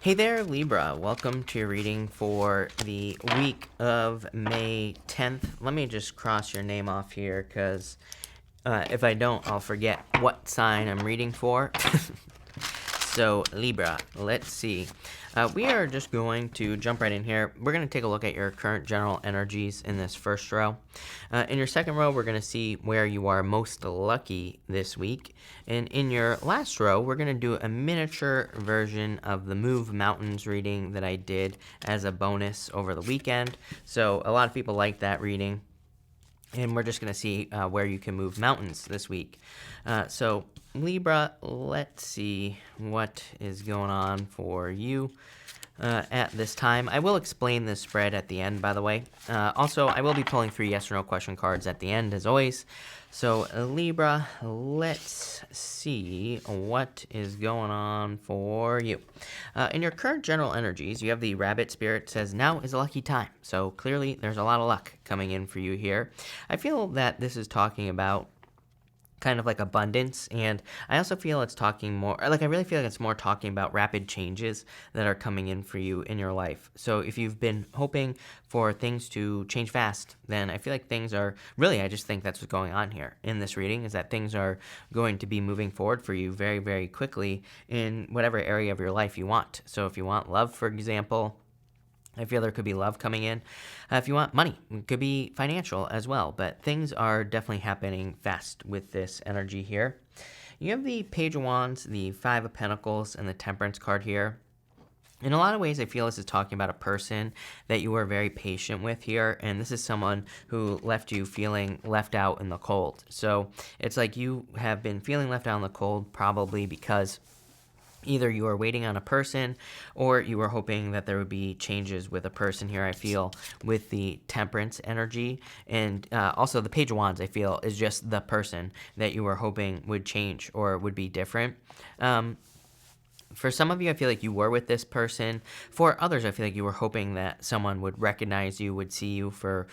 Hey there, Libra. Welcome to your reading for the week of May 10th. Let me just cross your name off here because if I don't, I'll forget what sign I'm reading for. So, Libra, let's see. We are just going to jump right in here. We're going to take a look at your current general energies in this first row. In your second row, we're going to see where you are most lucky this week. And in your last row, we're going to do a miniature version of the Move Mountains reading that I did as a bonus over the weekend. So, a lot of people like that reading. And we're just going to see where you can move mountains this week. So, Libra, let's see what is going on for you at this time. I will explain this spread at the end, by the way. Also, I will be pulling 3 yes or no question cards at the end, as always. So, Libra, let's see what is going on for you. In your current general energies, you have the Rabbit Spirit says, now is a lucky time. So, clearly, there's a lot of luck coming in for you here. I feel that this is talking about kind of like abundance, and I also feel it's talking more, like I really feel like it's more talking about rapid changes that are coming in for you in your life. So if you've been hoping for things to change fast, then I feel like things are really, I just think that's what's going on here in this reading, is that things are going to be moving forward for you very, very quickly in whatever area of your life you want. So if you want love, for example, I feel there could be love coming in. If you want money, it could be financial as well. But things are definitely happening fast with this energy here. You have the Page of Wands, the Five of Pentacles, and the Temperance card here. In a lot of ways, I feel this is talking about a person that you were very patient with here, and this is someone who left you feeling left out in the cold. So it's like you have been feeling left out in the cold probably because either you were waiting on a person or you were hoping that there would be changes with a person here, I feel, with the Temperance energy. And also the Page of Wands, I feel, is just the person that you were hoping would change or would be different. For some of you, I feel like you were with this person. For others, I feel like you were hoping that someone would recognize you, would see you for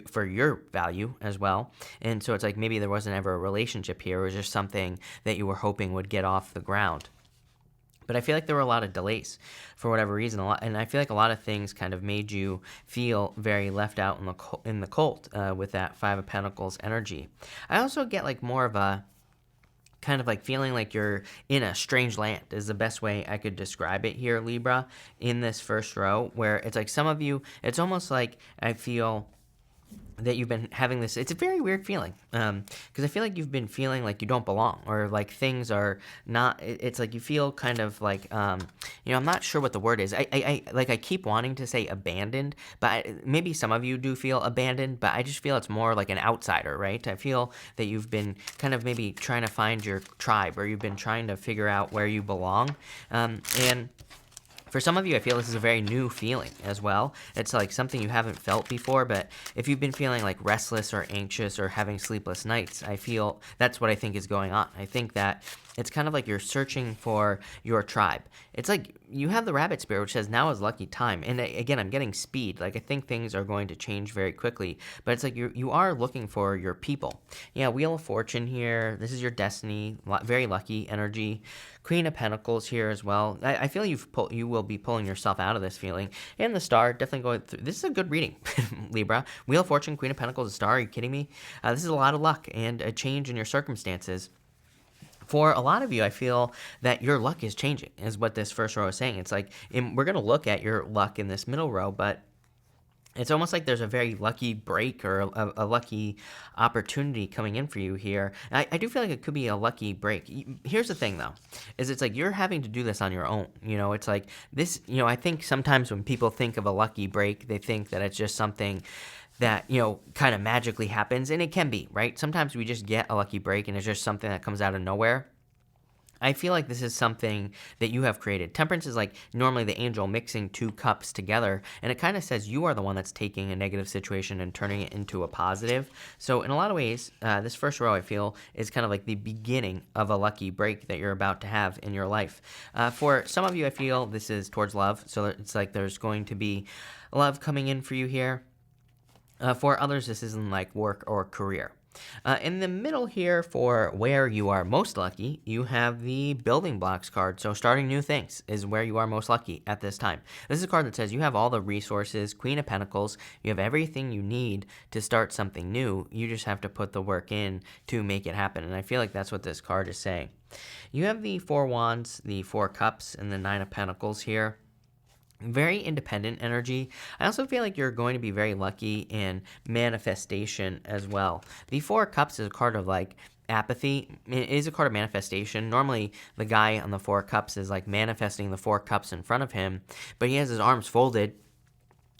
for your value as well. And so it's like maybe there wasn't ever a relationship here. It was just something that you were hoping would get off the ground. But I feel like there were a lot of delays for whatever reason, and I feel like a lot of things kind of made you feel very left out in the cold with that Five of Pentacles energy. I also get like more of a kind of like feeling like you're in a strange land is the best way I could describe it here, Libra, in this first row, where it's like some of you, it's almost like I feel that you've been having this, it's a very weird feeling, because I feel like you've been feeling like you don't belong, or like things are not, it's like you feel kind of like, I'm not sure what the word is. I keep wanting to say abandoned, but maybe some of you do feel abandoned, but I just feel it's more like an outsider, right? I feel that you've been kind of maybe trying to find your tribe, or you've been trying to figure out where you belong, and for some of you, I feel this is a very new feeling as well. It's like something you haven't felt before, but if you've been feeling like restless or anxious or having sleepless nights, I feel that's what I think is going on. I think that it's kind of like you're searching for your tribe. It's like you have the Rabbit Spirit, which says now is lucky time. And again, I'm getting speed. Like I think things are going to change very quickly, but it's like you are looking for your people. Yeah, Wheel of Fortune here. This is your destiny. Very lucky energy. Queen of Pentacles here as well. I feel you will be pulling yourself out of this feeling. And the Star, definitely going through. This is a good reading, Libra. Wheel of Fortune, Queen of Pentacles, a Star. Are you kidding me? This is a lot of luck and a change in your circumstances. For a lot of you, I feel that your luck is changing, is what this first row is saying. It's like, we're going to look at your luck in this middle row, but it's almost like there's a very lucky break or a lucky opportunity coming in for you here. I do feel like it could be a lucky break. Here's the thing, though, is it's like you're having to do this on your own. It's like this, I think sometimes when people think of a lucky break, they think that it's just something that, kind of magically happens, and it can be, right? Sometimes we just get a lucky break, and it's just something that comes out of nowhere. I feel like this is something that you have created. Temperance is like normally the angel mixing 2 cups together, and it kind of says you are the one that's taking a negative situation and turning it into a positive. So in a lot of ways, this first row, I feel, is kind of like the beginning of a lucky break that you're about to have in your life. For some of you, I feel this is towards love, so it's like there's going to be love coming in for you here. For others, this isn't like work or career. In the middle here for where you are most lucky, you have the building blocks card. So starting new things is where you are most lucky at this time. This is a card that says you have all the resources, Queen of Pentacles, you have everything you need to start something new. You just have to put the work in to make it happen. And I feel like that's what this card is saying. You have the Four Wands, the Four Cups, and the Nine of Pentacles here. Very independent energy. I also feel like you're going to be very lucky in manifestation as well. The Four Cups is a card of like apathy. It is a card of manifestation. Normally the guy on the Four Cups is like manifesting the Four Cups in front of him, but he has his arms folded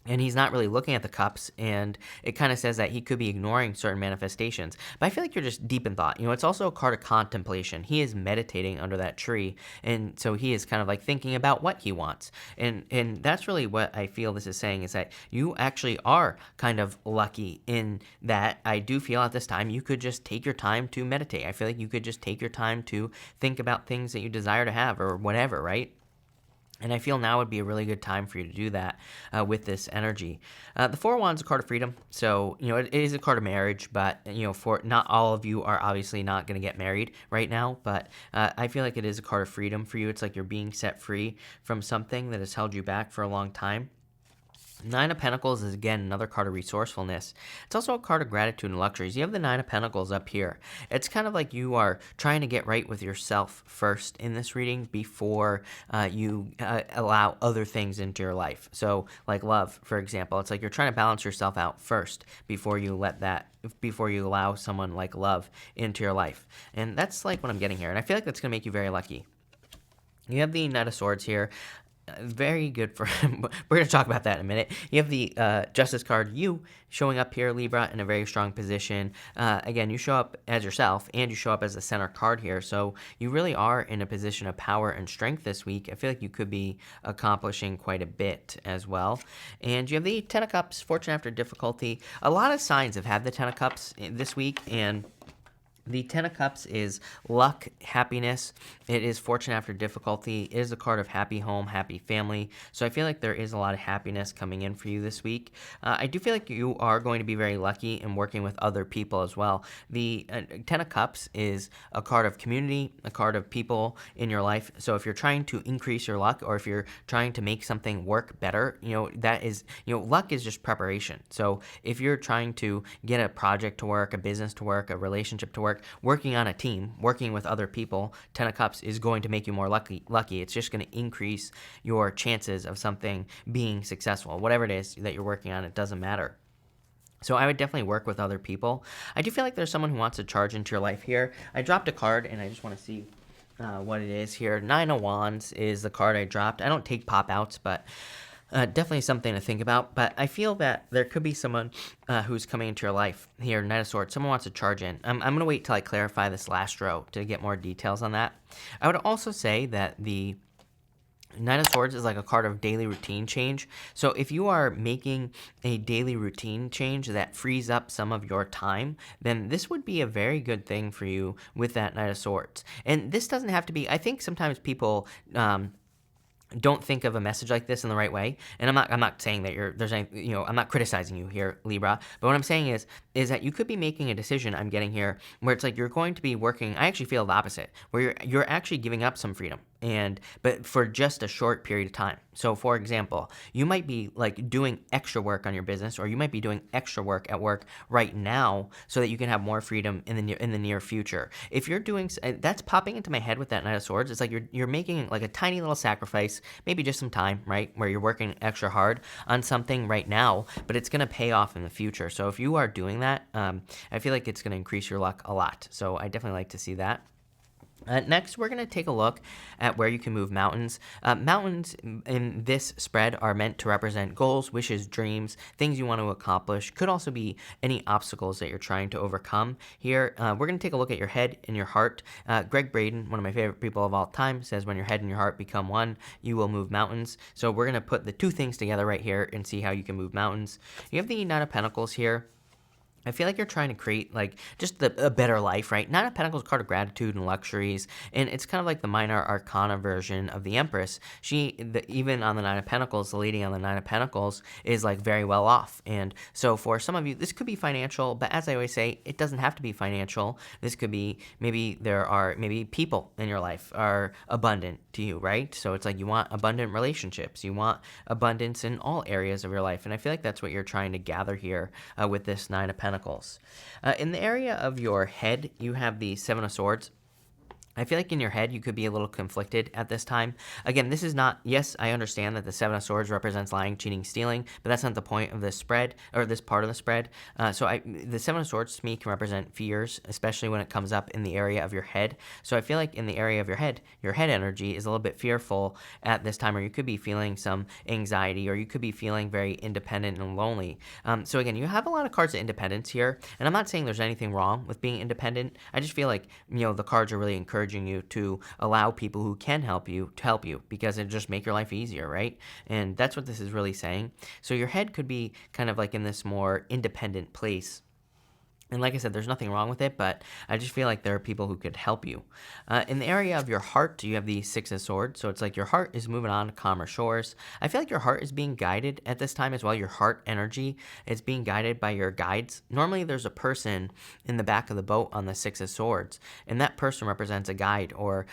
and he's not really looking at the cups, and it kind of says that he could be ignoring certain manifestations. But I feel like you're just deep in thought. It's also a card of contemplation. He is meditating under that tree, and so he is kind of like thinking about what he wants. And that's really what I feel this is saying, is that you actually are kind of lucky in that. I do feel at this time you could just take your time to meditate. I feel like you could just take your time to think about things that you desire to have or whatever, right? And I feel now would be a really good time for you to do that with this energy. The Four of Wands is a card of freedom. So, it is a card of marriage, but, for not all of you are obviously not going to get married right now. But I feel like it is a card of freedom for you. It's like you're being set free from something that has held you back for a long time. Nine of Pentacles is, again, another card of resourcefulness. It's also a card of gratitude and luxuries. You have the Nine of Pentacles up here. It's kind of like you are trying to get right with yourself first in this reading before you allow other things into your life. So, like love, for example. It's like you're trying to balance yourself out first before you allow someone like love into your life. And that's like what I'm getting here. And I feel like that's going to make you very lucky. You have the Knight of Swords here. Very good for him. We're going to talk about that in a minute. You have the Justice card, you showing up here, Libra, in a very strong position. Again, you show up as yourself, and you show up as the center card here. So you really are in a position of power and strength this week. I feel like you could be accomplishing quite a bit as well. And you have the Ten of Cups, fortune after difficulty. A lot of signs have had the Ten of Cups this week, and the Ten of Cups is luck, happiness. It is fortune after difficulty. It is a card of happy home, happy family. So I feel like there is a lot of happiness coming in for you this week. I do feel like you are going to be very lucky in working with other people as well. The Ten of Cups is a card of community, a card of people in your life. So if you're trying to increase your luck, or if you're trying to make something work better, that is, luck is just preparation. So if you're trying to get a project to work, a business to work, a relationship to work, working on a team, working with other people, Ten of Cups is going to make you more lucky. It's just going to increase your chances of something being successful. Whatever it is that you're working on, it doesn't matter. So I would definitely work with other people. I do feel like there's someone who wants to charge into your life here. I dropped a card, and I just want to see what it is here. Nine of Wands is the card I dropped. I don't take pop-outs, but definitely something to think about. But I feel that there could be someone who's coming into your life here, Knight of Swords. Someone wants to charge in. I'm going to wait till I clarify this last row to get more details on that. I would also say that the Knight of Swords is like a card of daily routine change. So if you are making a daily routine change that frees up some of your time, then this would be a very good thing for you with that Knight of Swords. And this doesn't have to be, I think sometimes people don't think of a message like this in the right way. And I'm not saying that there's any, I'm not criticizing you here, Libra, but what I'm saying is that you could be making a decision, I'm getting here, where it's like you're going to be working. I actually feel the opposite, where you're actually giving up some freedom, but for just a short period of time. So for example, you might be like doing extra work on your business, or you might be doing extra work at work right now so that you can have more freedom in the near future. If you're doing, that's popping into my head with that Knight of Swords. It's like you're making like a tiny little sacrifice, maybe just some time, right? Where you're working extra hard on something right now, but it's going to pay off in the future. So if you are doing that, I feel like it's going to increase your luck a lot. So I definitely like to see that. Next, we're going to take a look at where you can move mountains. Mountains in this spread are meant to represent goals, wishes, dreams, things you want to accomplish. Could also be any obstacles that you're trying to overcome. Here, we're going to take a look at your head and your heart. Greg Braden, one of my favorite people of all time, says when your head and your heart become one, you will move mountains. So we're going to put the two things together right here and see how you can move mountains. You have the Knight of Pentacles here. I feel like you're trying to create like just a better life, right? Nine of Pentacles card of gratitude and luxuries, and it's kind of like the minor arcana version of the Empress. Even on the Nine of Pentacles, the lady on the Nine of Pentacles is like very well off, and so for some of you, this could be financial, but as I always say, it doesn't have to be financial. This could be maybe people in your life are abundant to you, right? So it's like you want abundant relationships, you want abundance in all areas of your life, and I feel like that's what you're trying to gather here with this Nine of Pentacles. In the area of your head, you have the Seven of Swords. I feel like in your head, you could be a little conflicted at this time. Again, this is not, yes, I understand that the Seven of Swords represents lying, cheating, stealing, but that's not the point of this spread, or this part of the spread. The Seven of Swords to me can represent fears, especially when it comes up in the area of your head. So I feel like in the area of your head energy is a little bit fearful at this time, or you could be feeling some anxiety, or you could be feeling very independent and lonely. So again, you have a lot of cards of independence here, and I'm not saying there's anything wrong with being independent. I just feel like, the cards are really encouraging you to allow people who can help you to help you, because it just make your life easier, right? And that's what this is really saying. So your head could be kind of like in this more independent place. And like I said, there's nothing wrong with it, but I just feel like there are people who could help you. In the area of your heart, you have the Six of Swords. So it's like your heart is moving on to calmer shores. I feel like your heart is being guided at this time as well. Your heart energy is being guided by your guides. Normally, there's a person in the back of the boat on the Six of Swords, and that person represents a guide, or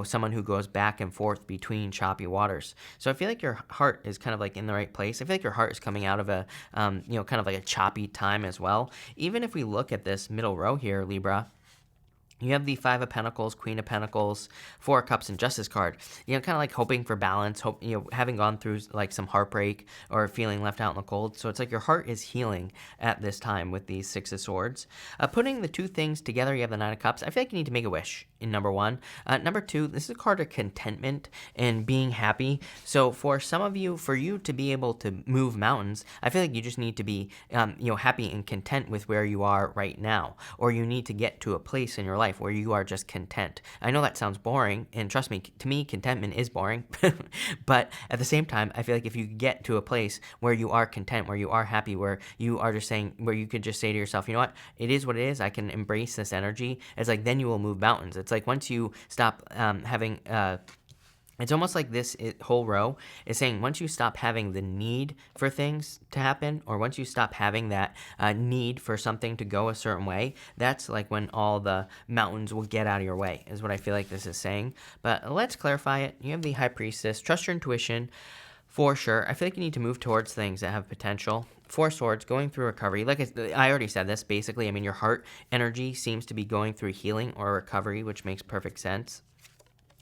someone who goes back and forth between choppy waters. So I feel like your heart is kind of like in the right place. I feel like your heart is coming out of a kind of like a choppy time as well. Even if we look at this middle row here, Libra, you have the Five of Pentacles, Queen of Pentacles, Four of Cups, and Justice card. Kind of like hoping for balance, having gone through like some heartbreak or feeling left out in the cold. So it's like your heart is healing at this time with these Six of Swords. Putting the two things together, you have the Nine of Cups. I feel like you need to make a wish in number one. Number two, this is a card of contentment and being happy. So for some of you, for you to be able to move mountains, I feel like you just need to be, happy and content with where you are right now, or you need to get to a place in your life where you are just content. I know that sounds boring, and trust me, to me, contentment is boring, but at the same time, I feel like if you get to a place where you are content, where you are happy, where you are just saying, where you could just say to yourself, you know what, it is what it is, I can embrace this energy, it's like then you will move mountains. It's like once you stop having it's almost like this whole row is saying once you stop having the need for things to happen, or once you stop having that need for something to go a certain way, that's like when all the mountains will get out of your way, is what I feel like this is saying. But let's clarify it. You have the High Priestess. Trust your intuition for sure. I feel like you need to move towards things that have potential. Four Swords, going through recovery. Like I already said this, basically. I mean, your heart energy seems to be going through healing or recovery, which makes perfect sense.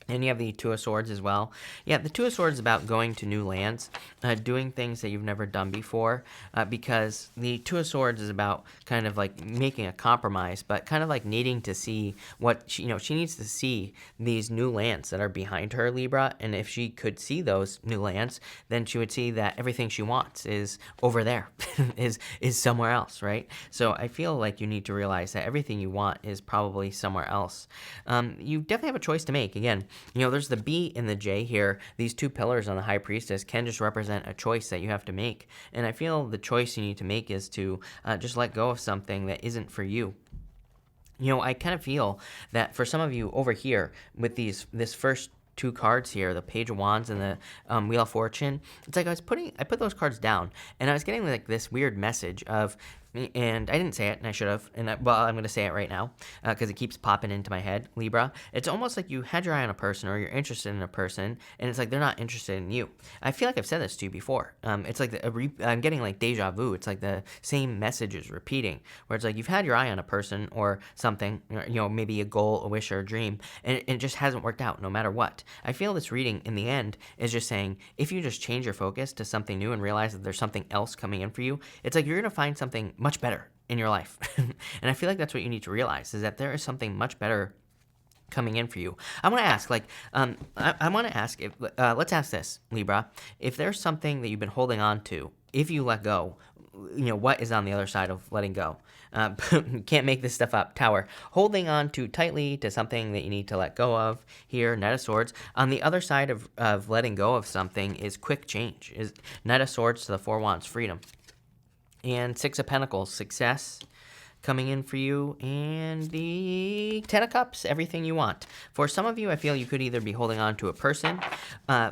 And you have the Two of Swords as well. Yeah, the Two of Swords is about going to new lands, doing things that you've never done before, because the Two of Swords is about kind of like making a compromise, but kind of like needing to see what, she needs to see these new lands that are behind her, Libra, and if she could see those new lands, then she would see that everything she wants is over there, is somewhere else, right? So I feel like you need to realize that everything you want is probably somewhere else. You definitely have a choice to make. Again, there's the B and the J here. These two pillars on the High Priestess can just represent a choice that you have to make. And I feel the choice you need to make is to just let go of something that isn't for you. I kind of feel that for some of you over here with this first two cards here, the Page of Wands and the Wheel of Fortune, it's like I put those cards down, and I was getting like this weird message of, and I didn't say it, and I should have, I'm going to say it right now, because it keeps popping into my head, Libra. It's almost like you had your eye on a person, or you're interested in a person, and it's like they're not interested in you. I feel like I've said this to you before. It's like I'm getting like deja vu. It's like the same message is repeating, where it's like you've had your eye on a person or something, maybe a goal, a wish, or a dream, and it just hasn't worked out no matter what. I feel this reading in the end is just saying, if you just change your focus to something new and realize that there's something else coming in for you, it's like you're going to find something much better in your life. And I feel like that's what you need to realize, is that there is something much better coming in for you. I want to ask, I want to ask, if let's ask this, Libra, if there's something that you've been holding on to, if you let go, what is on the other side of letting go? Can't make this stuff up. Tower. Holding on too tightly to something that you need to let go of. Here, Knight of Swords. On the other side of letting go of something is quick change. Is Knight of Swords to the Four Wands, freedom. And Six of Pentacles, success. coming in for you, and the Ten of Cups, everything you want. For some of you, I feel you could either be holding on to a person.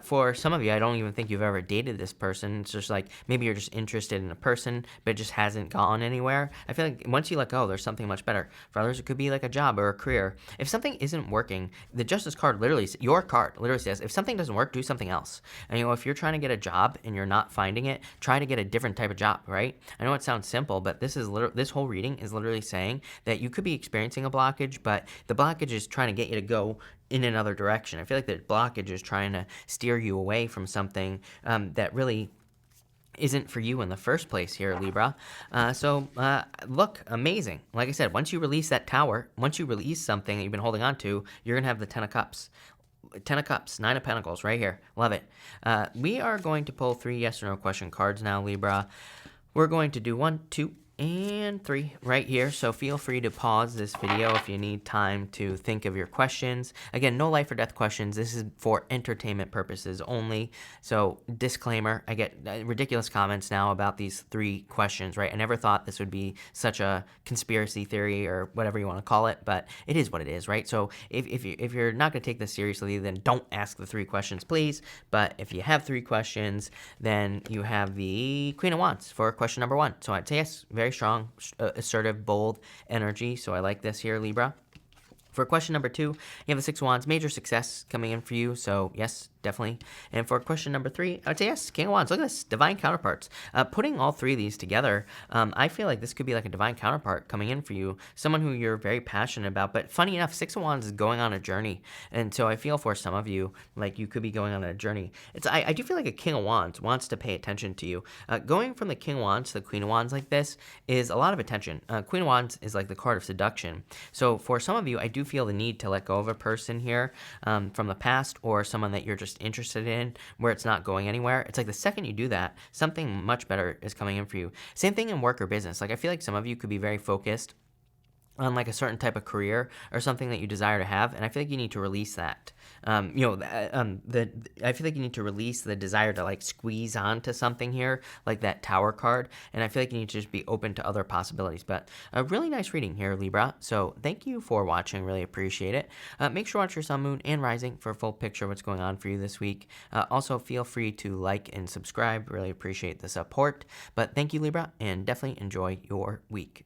For some of you, I don't even think you've ever dated this person. It's just like maybe you're just interested in a person, but it just hasn't gone anywhere. I feel like once you let go, there's something much better. For others, it could be like a job or a career. If something isn't working, the Justice card literally, your card literally says, if something doesn't work, do something else. And if you're trying to get a job and you're not finding it, try to get a different type of job, right? I know it sounds simple, but this whole reading is literally saying that you could be experiencing a blockage, but the blockage is trying to get you to go in another direction. I feel like the blockage is trying to steer you away from something that really isn't for you in the first place here, Libra. Look, amazing. Like I said, once you release that Tower, once you release something that you've been holding on to, you're going to have the Ten of Cups. Ten of Cups, Nine of Pentacles, right here. Love it. We are going to pull 3 yes or no question cards now, Libra. We're going to do 1, 2, and 3 right here. So feel free to pause this video if you need time to think of your questions. Again, no life or death questions. This is for entertainment purposes only. So disclaimer, I get ridiculous comments now about these 3 questions, right? I never thought this would be such a conspiracy theory or whatever you want to call it, but it is what it is, right? So if you're not going to take this seriously, then don't ask the 3 questions, please. But if you have 3 questions, then you have the Queen of Wands for question number 1. So I'd say yes, very strong, assertive, bold energy. So I like this here, Libra. For question number 2, you have the Six of Wands, major success coming in for you. So yes, definitely. And for question number 3, I would say yes, King of Wands. Look at this, divine counterparts. Putting all 3 of these together, I feel like this could be like a divine counterpart coming in for you, someone who you're very passionate about. But funny enough, Six of Wands is going on a journey. And so I feel for some of you, like you could be going on a journey. I do feel like a King of Wands wants to pay attention to you. Going from the King of Wands to the Queen of Wands like this is a lot of attention. Queen of Wands is like the card of seduction. So for some of you, I do feel the need to let go of a person here from the past, or someone that you're just interested in where it's not going anywhere. It's like the second you do that, something much better is coming in for you. Same thing in work or business. Like I feel like some of you could be very focused on like a certain type of career or something that you desire to have, and I feel like you need to release that. I feel like you need to release the desire to like squeeze onto something here, like that Tower card, and I feel like you need to just be open to other possibilities. But a really nice reading here, Libra. So thank you for watching. Really appreciate it. Make sure to watch your Sun, Moon, and Rising for a full picture of what's going on for you this week. Also, feel free to like and subscribe. Really appreciate the support. But thank you, Libra, and definitely enjoy your week.